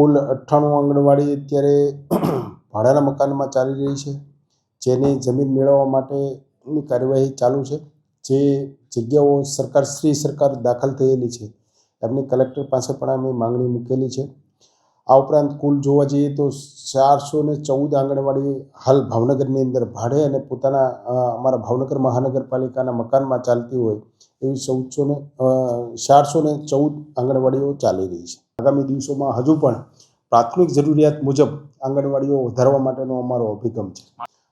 કુલ 98 આંગણવાડી અત્યારે ભાડાના મકાનમાં ચાલી રહી છે, જેની જમીન મેળવવા માટેની કાર્યવાહી ચાલુ છે. જે જગ્યાઓ સરકાર દાખલ થયેલી છે એમની કલેક્ટર પાસે પણ અમે માંગણી મૂકેલી છે. આ ઉપરાંત કુલ જોવા જઈએ તો 414 આંગણવાડી હાલ ભાવનગરની અંદર ભાડે અને પોતાના અમારા ભાવનગર મહાનગરપાલિકાના મકાનમાં ચાલતી હોય એવી 414 આંગણવાડીઓ ચાલી રહી છે. આગામી દિવસોમાં હજુ પણ પ્રાથમિક જરૂરિયાત મુજબ આંગણવાડીઓ વધારવા માટેનો અમારો અભિગમ છે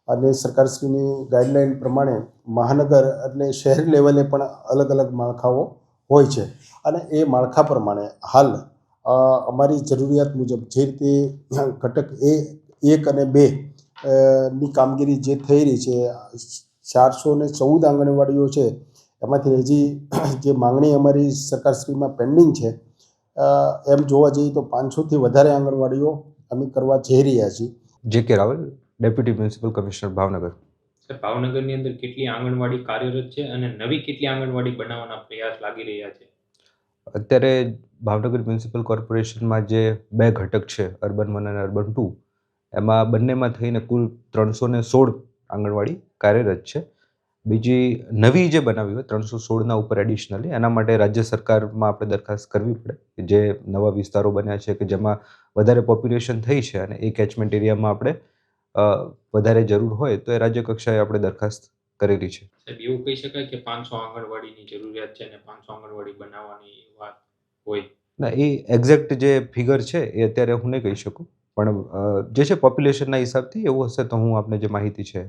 અને સરકારશ્રીની ગાઈડલાઇન પ્રમાણે મહાનગર એટલે શહેર લેવલે પણ અલગ અલગ માળખાઓ હોય છે અને એ માળખા પ્રમાણે હાલ અમારી જરૂરિયાત મુજબ જે રીતે ઘટક 1 અને 2 ની કામગીરી જે થઈ રહી છે, 414 આંગણવાડીઓ છે એમાંથી હજી જે માંગણી અમારી સરકારશ્રીમાં પેન્ડિંગ છે, એમ જોવા જઈએ તો 500થી વધારે આંગણવાડીઓ અમે કરવા જઈ રહ્યા છીએ. J K. Raval, deputy municipal commissioner, Bhavnagar. ભાવનગરની અંદર કેટલી આંગણવાડી કાર્યરત છે અને નવી કેટલી આંગણવાડી બનાવવાના પ્રયાસ લાગી રહ્યા છે? અત્યારે ભાવનગર મ્યુનિસિપલ કોર્પોરેશનમાં જે 2 ઘટક છે, અર્બન 1 અને અર્બન 2, એમાં બંનેમાં થઈને કુલ 316 આંગણવાડી કાર્યરત છે. બીજી નવી જે બનાવી હોય 316ના ઉપર એડિશનલી, એના માટે રાજ્ય સરકારમાં આપણે દરખાસ્ત કરવી પડે. જે નવા વિસ્તારો બન્યા છે કે જેમાં વધારે પોપ્યુલેશન થઈ છે અને એ કેચમેન્ટ એરિયામાં આપણે વધારે જરૂર હોય તો એ રાજ્ય કક્ષાએ આપણે દરખાસ્ત કરેલી છે. એવું કહી શકાય કે 500 આંગણવાડીની જરૂરિયાત છે અને 500 આંગણવાડી બનાવવાની વાત હોય? ના, એ એક્ઝેક્ટ જે ફિગર છે એ અત્યારે હું નહીં કહી શકું, પણ જે છે પોપ્યુલેશનના હિસાબથી એવું હશે તો હું આપને જે માહિતી છે